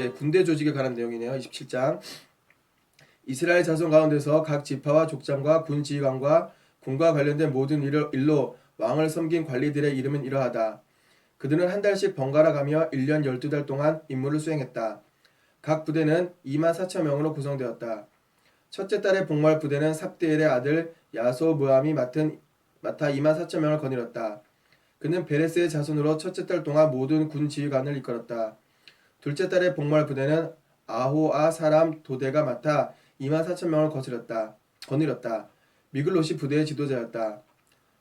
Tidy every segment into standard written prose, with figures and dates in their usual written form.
군대 조직에 관한 내용이네요. 27장. 이스라엘 자손 가운데서 각 지파와 족장과 군 지휘관과 군과 관련된 모든 일로 왕을 섬긴 관리들의 이름은 이러하다. 그들은 한 달씩 번갈아 가며 1년 12달 동안 임무를 수행했다. 각 부대는 24,000명으로 구성되었다. 첫째 달의 복무할 부대는 삽디엘의 아들 야소므암이 맡아 24,000명을 거느렸다. 그는 베레스의 자손으로 첫째 달 동안 모든 군 지휘관을 이끌었다. 둘째 달의 복무할 부대는 아호아 사람 도대가 맡아 24,000명을 거느렸다. 미글롯이 부대의 지도자였다.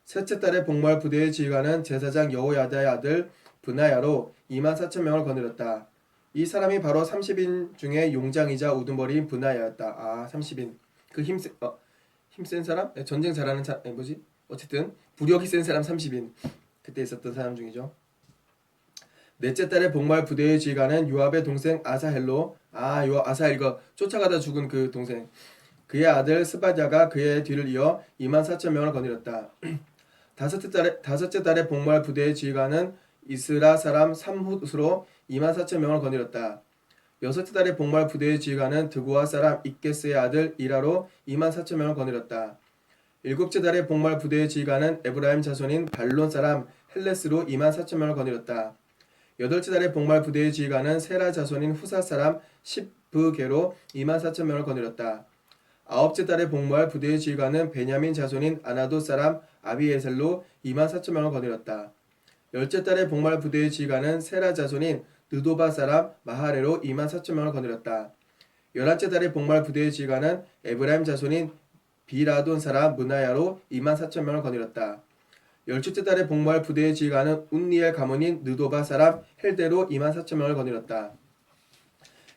셋째 달에 복무할 부대의 지휘관은 제사장 여호야다의 아들 브나야로 24,000명을 거느렸다. 이 사람이 바로 30인 중에 용장이자 우두머리인 브나야였다. 30인. 그 힘센 사람? 전쟁 잘하는 사람, 어쨌든 부력이 센 사람 30인. 그때 있었던 사람 중이죠. 넷째 달에 복무할 부대의 지휘관은 요압의 동생 아사헬로. 아사헬 이거 쫓아가다 죽은 그 동생. 그의 아들 스바랴가 그의 뒤를 이어 24,000명을 거느렸다. 다섯째 달에 복무할 부대의 지휘관은 이스라 사람 삼훗으로 24,000명을 거느렸다. 여섯째 달에 복무할 부대의 지휘관은 드고아 사람 이게스의 아들 이라로 24,000명을 거느렸다. 일곱째 달에 복무할 부대의 지휘관은 에브라임 자손인 발론 사람 헬레스로 24,000명을 거느렸다. 여덟째 달에 복무할 부대의 지휘관은 세라 자손인 후사 사람 십브게로 24,000명을 거느렸다. 아홉째 달에 복무할 부대의 지휘관은 베냐민 자손인 아나도 사람 아비에셀로 24,000명을 거느렸다. 열째 달에 복무할 부대의 지휘관은 세라 자손인 느도바 사람 마하레로 24,000명을 거느렸다. 열한째 달에 복무할 부대의 지휘관은 에브라임 자손인 비라돈 사람 문하야로 24,000명을 거느렸다. 열둘째 달에 복무할 부대의 지휘관은 운니엘 가문인 느도바 사람 헬데로 24,000명을 거느렸다.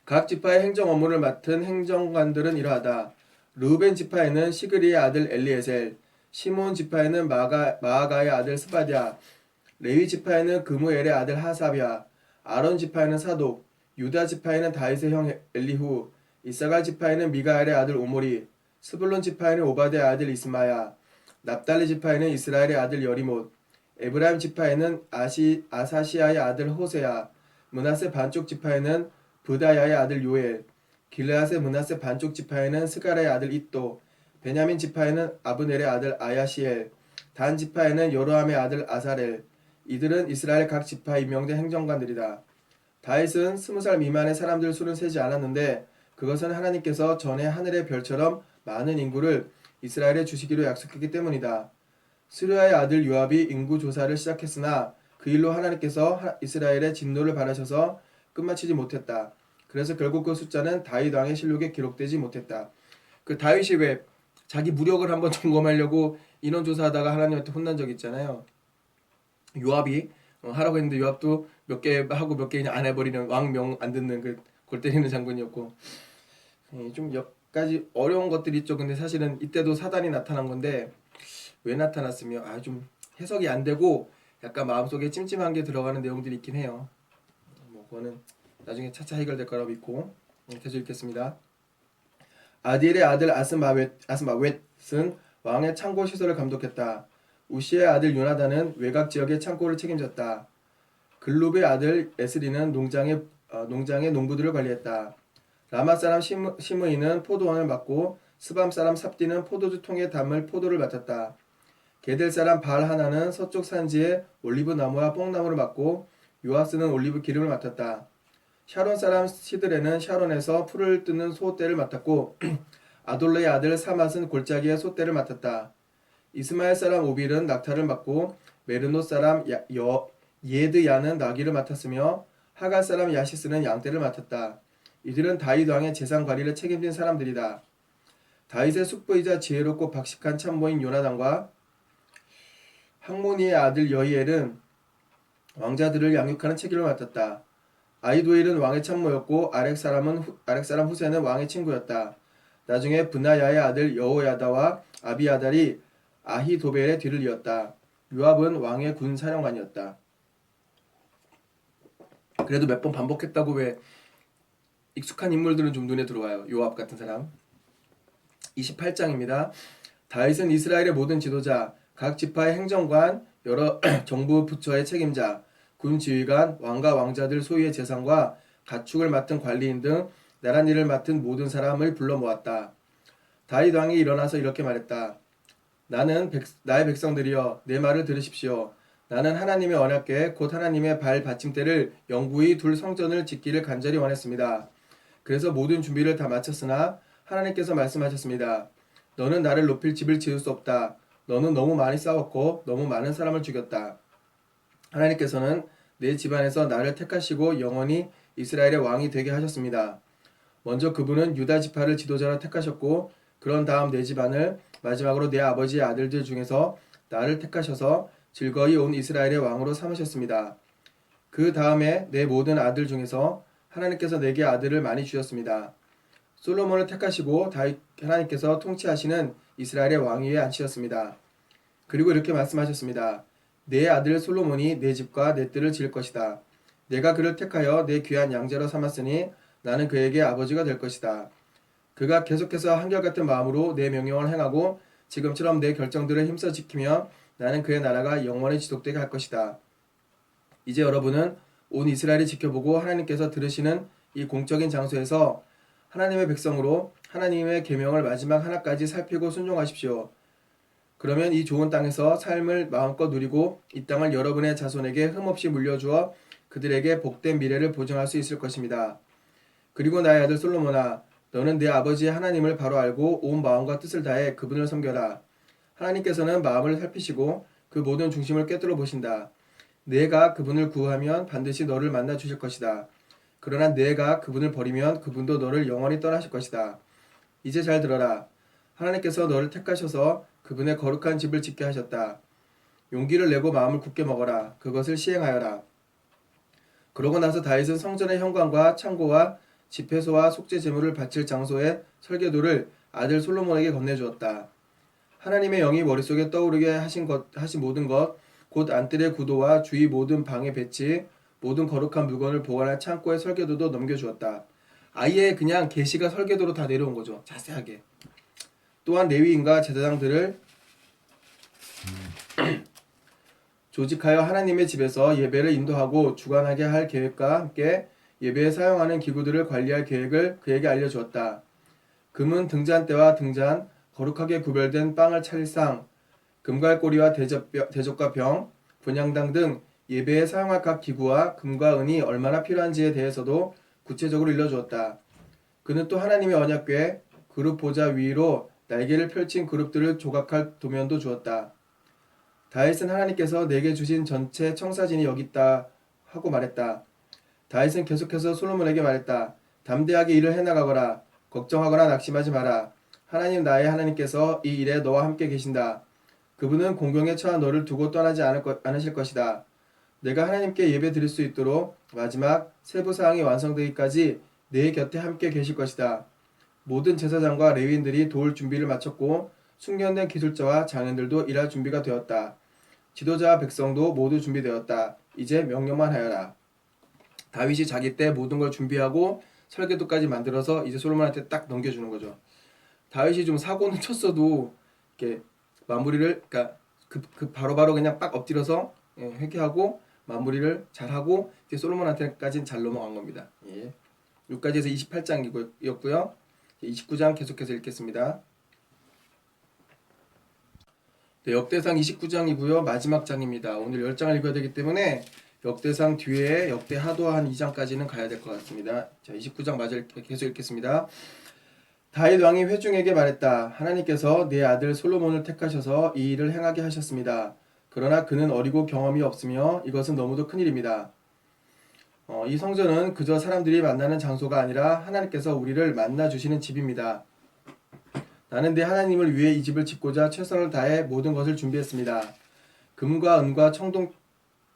각 지파의 행정 업무를 맡은 행정관들은 이러하다. 르우벤 지파에는 시그리의 아들 엘리에셀, 시몬 지파에는 마아가의 아들 스바랴, 레위 지파에는 그무엘의 아들 하사랴, 아론 지파에는 사독, 유다 지파에는 다윗의 형 엘리후, 이사갈 지파에는 미가엘의 아들 오모리, 스불론 지파에는 오바데의 아들 이스마야, 납달리 지파에는 이스라엘의 아들 여리못, 에브라임 지파에는 아사시아의 아들 호세야, 므낫세 반쪽 지파에는 브다야의 아들 요엘, 길르앗의 므낫세 반쪽 지파에는 스가랴의 아들 잇도, 베냐민 지파에는 아브넬의 아들 아야시엘, 단 지파에는 여로함의 아들 아사렐. 이들은 이스라엘 각 지파에 임명된 행정관들이다. 다윗은 20살 미만의 사람들 수는 세지 않았는데 그것은 하나님께서 전에 하늘의 별처럼 많은 인구를 이스라엘에 주시기로 약속했기 때문이다. 스루야의 아들 요압이 인구 조사를 시작했으나 그 일로 하나님께서 이스라엘의 진노를 바라셔서 끝마치지 못했다. 그래서 결국 그 숫자는 다윗 왕의 실록에 기록되지 못했다. 그 다윗이 왜 자기 무력을 한번 점검하려고 인원조사하다가 하나님한테 혼난 적 있잖아요. 요압이 하라고 했는데 요압도 몇 개 하고 몇 개 그냥 안 해버리는 왕명 안 듣는 그 골 때리는 장군이었고, 좀 몇 가지 어려운 것들이 있죠. 근데 사실은 이때도 사단이 나타난 건데 왜 나타났으며 좀 해석이 안 되고 약간 마음속에 찜찜한 게 들어가는 내용들이 있긴 해요. 그거는 나중에 차차 해결될 거라고 믿고 계속 읽겠습니다. 아디엘의 아들 아스마웻은 왕의 창고 시설을 감독했다. 우시의 아들 요나단은 외곽 지역의 창고를 책임졌다. 글룹의 아들 에스리는 농장의 농부들을 관리했다. 라마 사람 시므이는 포도원을 맡고 스밤 사람 삽디는 포도주 통에 담을 포도를 맡았다. 게델 사람 바알하나는 서쪽 산지에 올리브 나무와 뽕나무를 맡고 요아스는 올리브 기름을 맡았다. 샤론 사람 시드레는 샤론에서 풀을 뜯는 소떼를 맡았고 아돌레의 아들 사맛은 골짜기의 소떼를 맡았다. 이스마엘 사람 오빌은 낙타를 맡고 메르노 사람 예드야는 나귀를 맡았으며 하갈 사람 야시스는 양떼를 맡았다. 이들은 다윗 왕의 재산 관리를 책임진 사람들이다. 다윗의 숙부이자 지혜롭고 박식한 참모인 요나단과 항모니의 아들 여히엘은 왕자들을 양육하는 책임을 맡았다. 아이도일은 왕의 참모였고 아렉 사람 후세는 왕의 친구였다. 나중에 브나야의 아들 여호야다와 아비아달이 아히도벨의 뒤를 이었다. 요압은 왕의 군 사령관이었다. 그래도 몇 번 반복했다고 왜 익숙한 인물들은 좀 눈에 들어와요. 요압 같은 사람. 28장입니다. 다윗은 이스라엘의 모든 지도자, 각 지파의 행정관, 여러 정부 부처의 책임자, 군 지휘관, 왕과 왕자들 소유의 재산과 가축을 맡은 관리인 등 나란 일을 맡은 모든 사람을 불러 모았다. 다윗 왕이 일어나서 이렇게 말했다. 나의 백성들이여 내 말을 들으십시오. 나는 하나님의 언약궤 곧 하나님의 발 받침대를 영구히 둘 성전을 짓기를 간절히 원했습니다. 그래서 모든 준비를 다 마쳤으나 하나님께서 말씀하셨습니다. 너는 나를 높일 집을 지을 수 없다. 너는 너무 많이 싸웠고 너무 많은 사람을 죽였다. 하나님께서는 내 집안에서 나를 택하시고 영원히 이스라엘의 왕이 되게 하셨습니다. 먼저 그분은 유다 지파를 지도자로 택하셨고 그런 다음 내 집안을 마지막으로 내 아버지의 아들들 중에서 나를 택하셔서 즐거이 온 이스라엘의 왕으로 삼으셨습니다. 그 다음에 내 모든 아들 중에서 하나님께서 내게 아들을 많이 주셨습니다. 솔로몬을 택하시고 하나님께서 통치하시는 이스라엘의 왕 위에 앉히셨습니다. 그리고 이렇게 말씀하셨습니다. 내 아들 솔로몬이 내 집과 내 뜰을 지을 것이다. 내가 그를 택하여 내 귀한 양자로 삼았으니 나는 그에게 아버지가 될 것이다. 그가 계속해서 한결같은 마음으로 내 명령을 행하고 지금처럼 내 결정들을 힘써 지키며 나는 그의 나라가 영원히 지속되게 할 것이다. 이제 여러분은 온 이스라엘이 지켜보고 하나님께서 들으시는 이 공적인 장소에서 하나님의 백성으로 하나님의 계명을 마지막 하나까지 살피고 순종하십시오. 그러면 이 좋은 땅에서 삶을 마음껏 누리고 이 땅을 여러분의 자손에게 흠없이 물려주어 그들에게 복된 미래를 보증할 수 있을 것입니다. 그리고 나의 아들 솔로몬아, 너는 내 아버지의 하나님을 바로 알고 온 마음과 뜻을 다해 그분을 섬겨라. 하나님께서는 마음을 살피시고 그 모든 중심을 꿰뚫어 보신다. 내가 그분을 구하면 반드시 너를 만나 주실 것이다. 그러나 내가 그분을 버리면 그분도 너를 영원히 떠나실 것이다. 이제 잘 들어라. 하나님께서 너를 택하셔서 그분의 거룩한 집을 짓게 하셨다. 용기를 내고 마음을 굳게 먹어라. 그것을 시행하여라. 그러고 나서 다윗은 성전의 현관과 창고와 집회소와 속죄 제물을 바칠 장소의 설계도를 아들 솔로몬에게 건네주었다. 하나님의 영이 머릿속에 떠오르게 하신 모든 것, 곧 안뜰의 구도와 주위 모든 방의 배치, 모든 거룩한 물건을 보관할 창고의 설계도도 넘겨주었다. 아예 그냥 계시가 설계도로 다 내려온 거죠. 자세하게. 또한 레위인과 제사장들을 조직하여 하나님의 집에서 예배를 인도하고 주관하게 할 계획과 함께 예배에 사용하는 기구들을 관리할 계획을 그에게 알려주었다. 금은 등잔대와 등잔, 거룩하게 구별된 빵을 차릴 상, 금갈고리와 대접과 병, 분향당 등 예배에 사용할 각 기구와 금과 은이 얼마나 필요한지에 대해서도 구체적으로 일러주었다. 그는 또 하나님의 언약궤, 그룹 보좌 위로 날개를 펼친 그룹들을 조각할 도면도 주었다. 다윗은 하나님께서 내게 주신 전체 청사진이 여기 있다 하고 말했다. 다윗은 계속해서 솔로몬에게 말했다. 담대하게 일을 해나가거라. 걱정하거나 낙심하지 마라. 하나님 나의 하나님께서 이 일에 너와 함께 계신다. 그분은 공경에 처한 너를 두고 떠나지 않으실 것이다. 내가 하나님께 예배 드릴 수 있도록 마지막 세부사항이 완성되기까지 내 곁에 함께 계실 것이다. 모든 제사장과 레위인들이 도울 준비를 마쳤고 숙련된 기술자와 장인들도 일할 준비가 되었다. 지도자와 백성도 모두 준비되었다. 이제 명령만 하여라. 다윗이 자기 때 모든 걸 준비하고 설계도까지 만들어서 이제 솔로몬한테 딱 넘겨주는 거죠. 다윗이 좀 사고는 쳤어도 이렇게 마무리를 그러니까 바로바로 그냥 딱 엎드려서 회개하고 마무리를 잘하고 이제 솔로몬한테까지는 잘 넘어간 겁니다. 예. 여기까지 해서 28장이었고요. 29장 계속해서 읽겠습니다. 네, 역대상 29장이고요. 마지막 장입니다. 오늘 10장을 읽어야 되기 때문에 역대상 뒤에 역대하도 한 2장까지는 가야 될 것 같습니다. 자, 29장 마저 계속 읽겠습니다. 다윗 왕이 회중에게 말했다. 하나님께서 내 아들 솔로몬을 택하셔서 이 일을 행하게 하셨습니다. 그러나 그는 어리고 경험이 없으며 이것은 너무도 큰일입니다. 이 성전은 그저 사람들이 만나는 장소가 아니라 하나님께서 우리를 만나주시는 집입니다. 나는 내 하나님을 위해 이 집을 짓고자 최선을 다해 모든 것을 준비했습니다. 금과 은과 청동,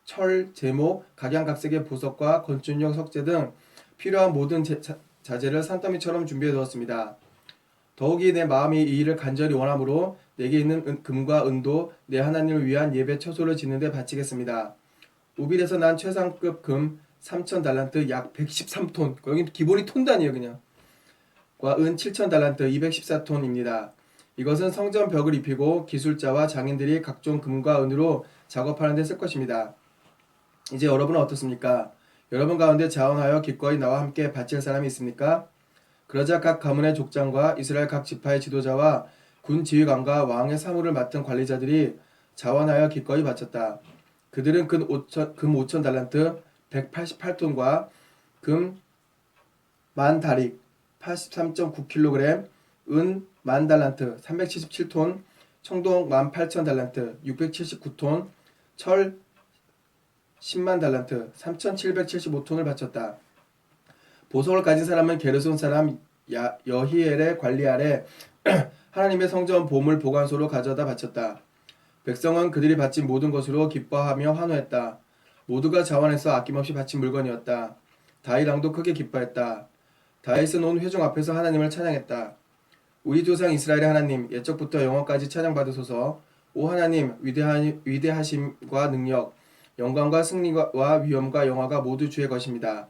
철, 제목, 각양각색의 보석과 건축용 석재 등 필요한 모든 자재를 산더미처럼 준비해 두었습니다. 더욱이 내 마음이 이 일을 간절히 원하므로 내게 있는 금과 은도 내 하나님을 위한 예배 처소를 짓는 데 바치겠습니다. 우빌에서 난 최상급 금 3,000달란트 약 113톤, 여기 기본이 톤 단위에요 그냥. 과 은 7,000달란트 214톤입니다. 이것은 성전 벽을 입히고 기술자와 장인들이 각종 금과 은으로 작업하는 데 쓸 것입니다. 이제 여러분은 어떻습니까? 여러분 가운데 자원하여 기꺼이 나와 함께 바칠 사람이 있습니까? 그러자 각 가문의 족장과 이스라엘 각 지파의 지도자와 군 지휘관과 왕의 사무를 맡은 관리자들이 자원하여 기꺼이 바쳤다. 그들은 금 5천 달란트 188톤과 금 만 다릭 83.9kg, 은 만 달란트 377톤, 청동 18,000 달란트 679톤, 철 10만 달란트 3,775톤을 바쳤다. 보석을 가진 사람은 게르손 사람 여히엘의 관리 아래 하나님의 성전 보물 보관소로 가져다 바쳤다. 백성은 그들이 바친 모든 것으로 기뻐하며 환호했다. 모두가 자원해서 아낌없이 바친 물건이었다. 다윗 왕도 크게 기뻐했다. 다윗은 온 회중 앞에서 하나님을 찬양했다. 우리 조상 이스라엘의 하나님, 옛적부터 영원까지 찬양받으소서. 오 하나님, 위대하심과 능력, 영광과 승리와 위엄과 영화가 모두 주의 것입니다.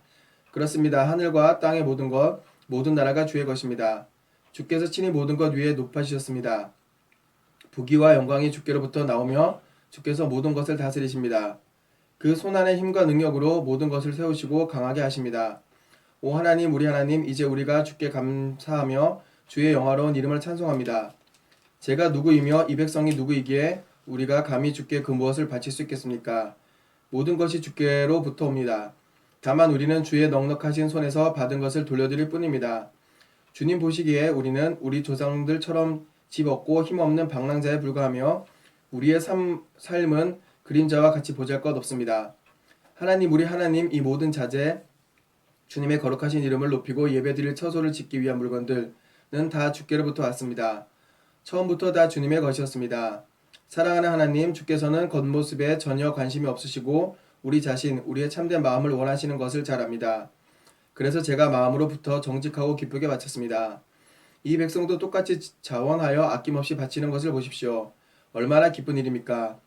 그렇습니다. 하늘과 땅의 모든 것, 모든 나라가 주의 것입니다. 주께서 친히 모든 것 위에 높아지셨습니다. 부귀와 영광이 주께로부터 나오며 주께서 모든 것을 다스리십니다. 그 손안의 힘과 능력으로 모든 것을 세우시고 강하게 하십니다. 오 하나님, 우리 하나님, 이제 우리가 주께 감사하며 주의 영화로운 이름을 찬송합니다. 제가 누구이며 이 백성이 누구이기에 우리가 감히 주께 그 무엇을 바칠 수 있겠습니까? 모든 것이 주께로부터 옵니다. 다만 우리는 주의 넉넉하신 손에서 받은 것을 돌려드릴 뿐입니다. 주님 보시기에 우리는 우리 조상들처럼 집 없고 힘없는 방랑자에 불과하며 우리의 삶은 그림자와 같이 보잘것없습니다. 하나님, 우리 하나님, 이 모든 자재, 주님의 거룩하신 이름을 높이고 예배드릴 처소를 짓기 위한 물건들은 다 주께로부터 왔습니다. 처음부터 다 주님의 것이었습니다. 사랑하는 하나님, 주께서는 겉모습에 전혀 관심이 없으시고 우리 자신, 우리의 참된 마음을 원하시는 것을 잘 압니다. 그래서 제가 마음으로부터 정직하고 기쁘게 바쳤습니다. 이 백성도 똑같이 자원하여 아낌없이 바치는 것을 보십시오. 얼마나 기쁜 일입니까?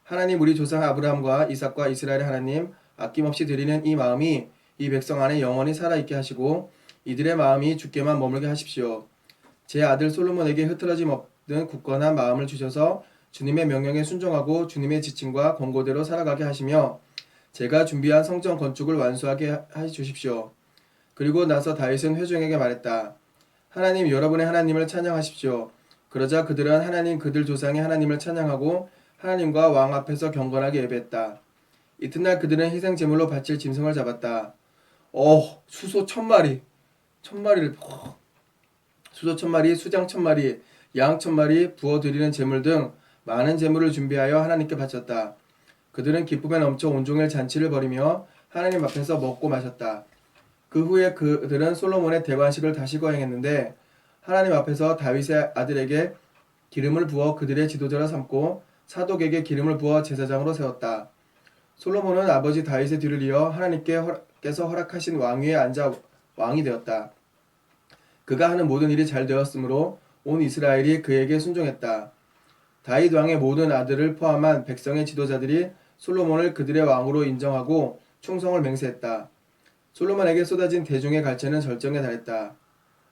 하나님, 우리 조상 아브라함과 이삭과 이스라엘의 하나님, 아낌없이 드리는 이 마음이 이 백성 안에 영원히 살아있게 하시고 이들의 마음이 주께만 머물게 하십시오. 제 아들 솔로몬에게 흐트러짐 없는 굳건한 마음을 주셔서 주님의 명령에 순종하고 주님의 지침과 권고대로 살아가게 하시며 제가 준비한 성전 건축을 완수하게 해 주십시오. 그리고 나서 다윗은 회중에게 말했다. 하나님, 여러분의 하나님을 찬양하십시오. 그러자 그들은 하나님 그들 조상의 하나님을 찬양하고 하나님과 왕 앞에서 경건하게 예배했다. 이튿날 그들은 희생 제물로 바칠 짐승을 잡았다. 수소 1,000마리, 수소 1,000마리, 수장 1,000마리, 양 1,000마리, 부어드리는 제물 등 많은 제물을 준비하여 하나님께 바쳤다. 그들은 기쁨에 넘쳐 온종일 잔치를 벌이며 하나님 앞에서 먹고 마셨다. 그 후에 그들은 솔로몬의 대관식을 다시 거행했는데 하나님 앞에서 다윗의 아들에게 기름을 부어 그들의 지도자로 삼고 사독에게 기름을 부어 제사장으로 세웠다. 솔로몬은 아버지 다윗의 뒤를 이어 하나님께서 허락하신 왕위에 앉아 왕이 되었다. 그가 하는 모든 일이 잘 되었으므로 온 이스라엘이 그에게 순종했다. 다윗 왕의 모든 아들을 포함한 백성의 지도자들이 솔로몬을 그들의 왕으로 인정하고 충성을 맹세했다. 솔로몬에게 쏟아진 대중의 갈채는 절정에 달했다.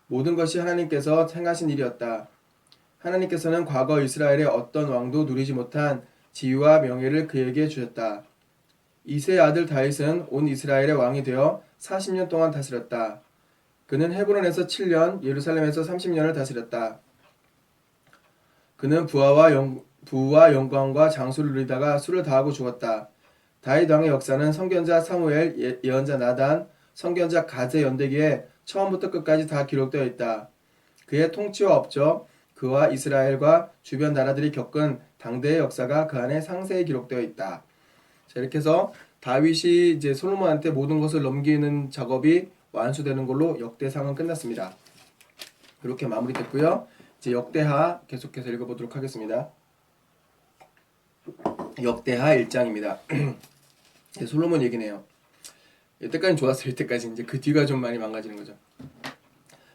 모든 것이 하나님께서 행하신 일이었다. 하나님께서는 과거 이스라엘의 어떤 왕도 누리지 못한 지위와 명예를 그에게 주셨다. 이새의 아들 다윗은 온 이스라엘의 왕이 되어 40년 동안 다스렸다. 그는 헤브론에서 7년, 예루살렘에서 30년을 다스렸다. 그는 부와 영광과 장수를 누리다가 수를 다하고 죽었다. 다윗 왕의 역사는 선견자 사무엘, 예언자 나단, 선견자 갓의 연대기에 처음부터 끝까지 다 기록되어 있다. 그의 통치와 업적, 그와 이스라엘과 주변 나라들이 겪은 당대의 역사가 그 안에 상세히 기록되어 있다. 자, 이렇게 해서 다윗이 이제 솔로몬한테 모든 것을 넘기는 작업이 완수되는 걸로 역대상은 끝났습니다. 이렇게 마무리됐고요. 이제 역대하 계속해서 읽어보도록 하겠습니다. 역대하 1장입니다. 솔로몬 얘기네요. 이때까지는 좋았어요. 이때까지 이제 그 뒤가 좀 많이 망가지는 거죠.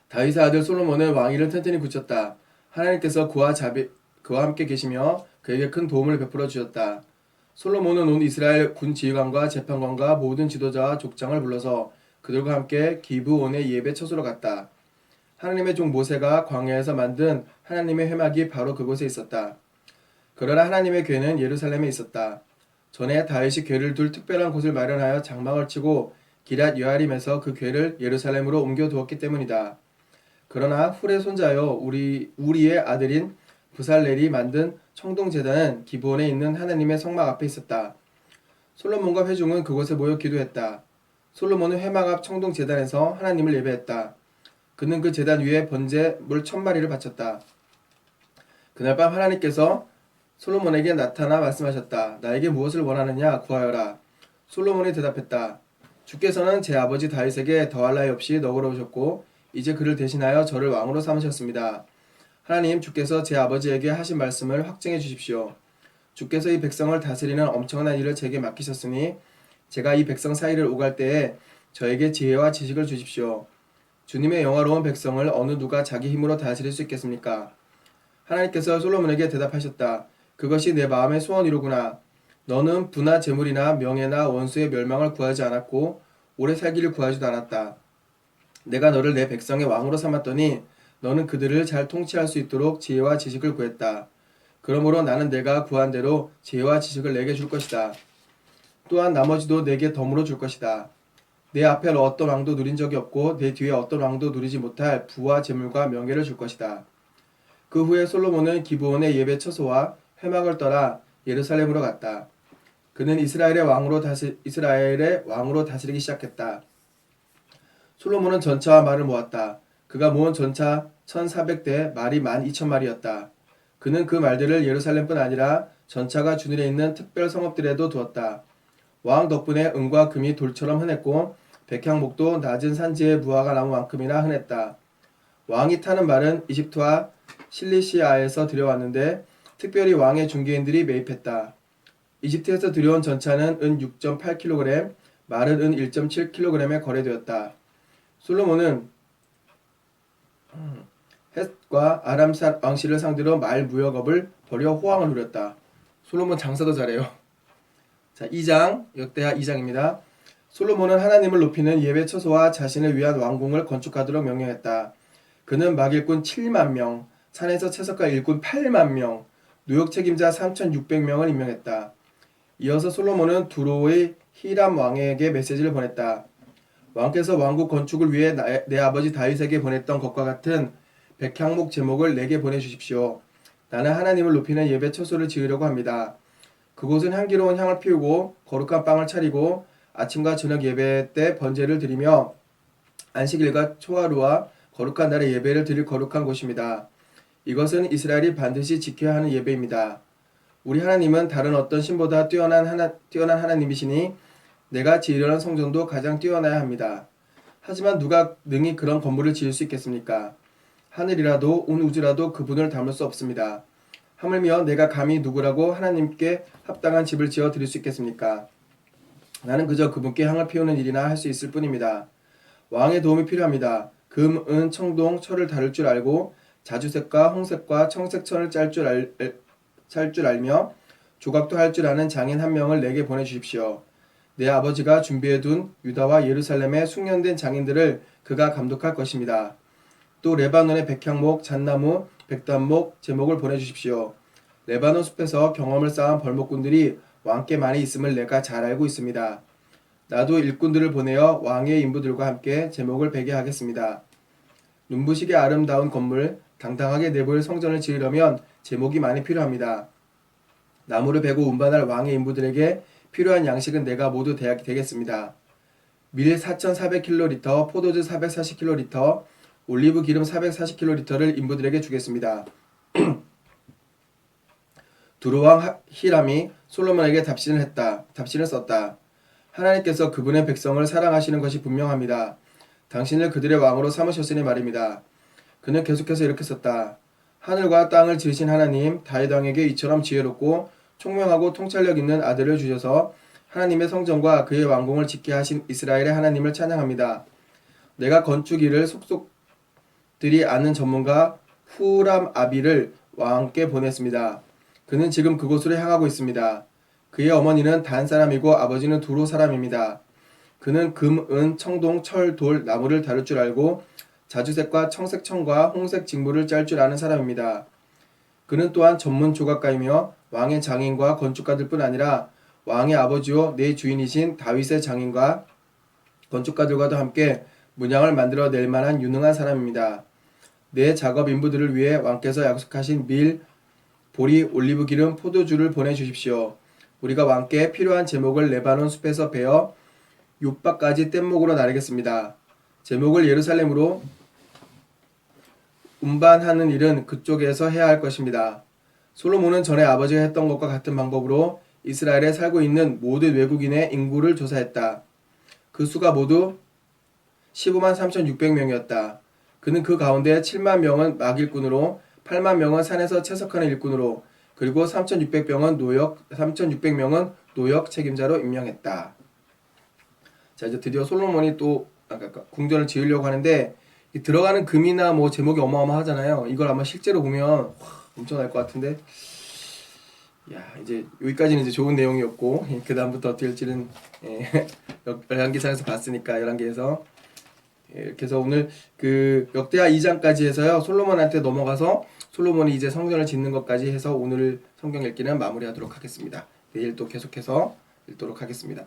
다윗의 아들 솔로몬은 왕위를 튼튼히 굳혔다. 하나님께서 그와 함께 계시며 그에게 큰 도움을 베풀어 주셨다. 솔로몬은 온 이스라엘 군 지휘관과 재판관과 모든 지도자와 족장을 불러서 그들과 함께 기브온의 예배 처소로 갔다. 하나님의 종 모세가 광야에서 만든 하나님의 회막이 바로 그곳에 있었다. 그러나 하나님의 궤는 예루살렘에 있었다. 전에 다윗이 궤를 둘 특별한 곳을 마련하여 장막을 치고 기럇 여아림에서 그 궤를 예루살렘으로 옮겨 두었기 때문이다. 그러나 훌의 손자여 우리의 아들인 부살렐이 만든 청동제단은 기브온에 있는 하나님의 성막 앞에 있었다. 솔로몬과 회중은 그곳에 모여 기도했다. 솔로몬은 회막 앞 청동제단에서 하나님을 예배했다. 그는 그 제단 위에 번제 물 1000마리를 바쳤다. 그날 밤 하나님께서 솔로몬에게 나타나 말씀하셨다. 나에게 무엇을 원하느냐 구하여라. 솔로몬이 대답했다. 주께서는 제 아버지 다윗에게 더할 나위 없이 너그러우셨고 이제 그를 대신하여 저를 왕으로 삼으셨습니다. 하나님 주께서 제 아버지에게 하신 말씀을 확증해 주십시오. 주께서 이 백성을 다스리는 엄청난 일을 제게 맡기셨으니 제가 이 백성 사이를 오갈 때에 저에게 지혜와 지식을 주십시오. 주님의 영화로운 백성을 어느 누가 자기 힘으로 다스릴 수 있겠습니까? 하나님께서 솔로몬에게 대답하셨다. 그것이 내 마음의 소원이로구나. 너는 부나 재물이나 명예나 원수의 멸망을 구하지 않았고 오래 살기를 구하지도 않았다. 내가 너를 내 백성의 왕으로 삼았더니 너는 그들을 잘 통치할 수 있도록 지혜와 지식을 구했다. 그러므로 나는 내가 구한 대로 지혜와 지식을 내게 줄 것이다. 또한 나머지도 내게 덤으로 줄 것이다. 내 앞에 어떤 왕도 누린 적이 없고 내 뒤에 어떤 왕도 누리지 못할 부와 재물과 명예를 줄 것이다. 그 후에 솔로몬은 기브온의 예배 처소와 회막을 떠나 예루살렘으로 갔다. 그는 이스라엘의 왕으로 다스리기 시작했다. 솔로몬은 전차와 말을 모았다. 그가 모은 전차 1400대, 말이 12,000마리였다. 그는 그 말들을 예루살렘뿐 아니라 전차가 주둔해 있는 특별 성읍들에도 두었다. 왕 덕분에 은과 금이 돌처럼 흔했고 백향목도 낮은 산지에 무화과 나무만큼이나 흔했다. 왕이 타는 말은 이집트와 실리시아에서 들여왔는데 특별히 왕의 중개인들이 매입했다. 이집트에서 들여온 전차는 은 6.8kg, 말은 은 1.7kg에 거래되었다. 솔로몬은 헷과 아람 왕실을 상대로 말 무역업을 벌여 호황을 누렸다. 솔로몬 장사도 잘해요. 자, 2장, 역대하 2장입니다. 솔로몬은 하나님을 높이는 예배 처소와 자신을 위한 왕궁을 건축하도록 명령했다. 그는 막일꾼 7만 명, 산에서 채석가 일꾼 8만 명, 노역 책임자 3,600명을 임명했다. 이어서 솔로몬은 두로의 히람 왕에게 메시지를 보냈다. 왕께서 왕국 건축을 위해 내 아버지 다윗에게 보냈던 것과 같은 백향목 제목을 내게 보내주십시오. 나는 하나님을 높이는 예배 처소를 지으려고 합니다. 그곳은 향기로운 향을 피우고 거룩한 빵을 차리고 아침과 저녁 예배 때 번제를 드리며 안식일과 초하루와 거룩한 날의 예배를 드릴 거룩한 곳입니다. 이것은 이스라엘이 반드시 지켜야 하는 예배입니다. 우리 하나님은 다른 어떤 신보다 뛰어난 하나님이시니 내가 지으려는 성전도 가장 뛰어나야 합니다. 하지만 누가 능히 그런 건물을 지을 수 있겠습니까? 하늘이라도 온 우주라도 그분을 담을 수 없습니다. 하물며 내가 감히 누구라고 하나님께 합당한 집을 지어 드릴 수 있겠습니까? 나는 그저 그분께 향을 피우는 일이나 할 수 있을 뿐입니다. 왕의 도움이 필요합니다. 금, 은, 청동, 철을 다룰 줄 알고 자주색과 홍색과 청색천을 짤 줄 알며 조각도 할 줄 아는 장인 한 명을 내게 보내주십시오. 내 아버지가 준비해둔 유다와 예루살렘의 숙련된 장인들을 그가 감독할 것입니다. 또 레바논의 백향목, 잣나무, 백단목, 제목을 보내주십시오. 레바논 숲에서 경험을 쌓은 벌목꾼들이 왕께 많이 있음을 내가 잘 알고 있습니다. 나도 일꾼들을 보내어 왕의 인부들과 함께 제목을 베게 하겠습니다. 눈부시게 아름다운 건물, 당당하게 내보일 성전을 지으려면 제목이 많이 필요합니다. 나무를 베고 운반할 왕의 인부들에게 필요한 양식은 내가 모두 되겠습니다. 밀 4,400kl, 포도주 440kl, 올리브 기름 440kl를 인부들에게 주겠습니다. 두로왕 히람이 솔로몬에게 답신을 썼다. 하나님께서 그분의 백성을 사랑하시는 것이 분명합니다. 당신을 그들의 왕으로 삼으셨으니 말입니다. 그는 계속해서 이렇게 썼다. 하늘과 땅을 지으신 하나님, 다윗 왕에게 이처럼 지혜롭고 총명하고 통찰력 있는 아들을 주셔서 하나님의 성전과 그의 왕궁을 짓게 하신 이스라엘의 하나님을 찬양합니다. 내가 건축 일을 속속들이 아는 전문가 후람 아비를 왕께 보냈습니다. 그는 지금 그곳으로 향하고 있습니다. 그의 어머니는 단 사람이고 아버지는 두로 사람입니다. 그는 금, 은, 청동, 철, 돌, 나무를 다룰 줄 알고 자주색과 청색천과 홍색 직무를 짤 줄 아는 사람입니다. 그는 또한 전문 조각가이며 왕의 장인과 건축가들 뿐 아니라 왕의 아버지요 내 주인이신 다윗의 장인과 건축가들과도 함께 문양을 만들어 낼 만한 유능한 사람입니다. 내 작업 인부들을 위해 왕께서 약속하신 밀, 보리, 올리브 기름, 포도주를 보내주십시오. 우리가 왕께 필요한 제목을 레바논 숲에서 베어 욥바까지 뗏목으로 나르겠습니다. 제목을 예루살렘으로 운반하는 일은 그쪽에서 해야 할 것입니다. 솔로몬은 전에 아버지가 했던 것과 같은 방법으로 이스라엘에 살고 있는 모든 외국인의 인구를 조사했다. 그 수가 모두 15만 3,600명이었다. 그는 그 가운데 7만 명은 막일꾼으로, 8만 명은 산에서 채석하는 일꾼으로, 그리고 3,600명은 노역 책임자로 임명했다. 자, 이제 드디어 솔로몬이 또 궁전을 지으려고 하는데 들어가는 금이나 뭐 제목이 어마어마하잖아요. 이걸 아마 실제로 보면 엄청날 것 같은데, 야, 이제 여기까지는 이제 좋은 내용이었고 그 다음부터 어떻게 될지는 열왕기상에서 봤으니까 열왕기에서 이렇게 해서 오늘 그 역대하 2장까지 해서요 솔로몬한테 넘어가서 솔로몬이 이제 성전을 짓는 것까지 해서 오늘 성경 읽기는 마무리하도록 하겠습니다. 내일 또 계속해서 읽도록 하겠습니다.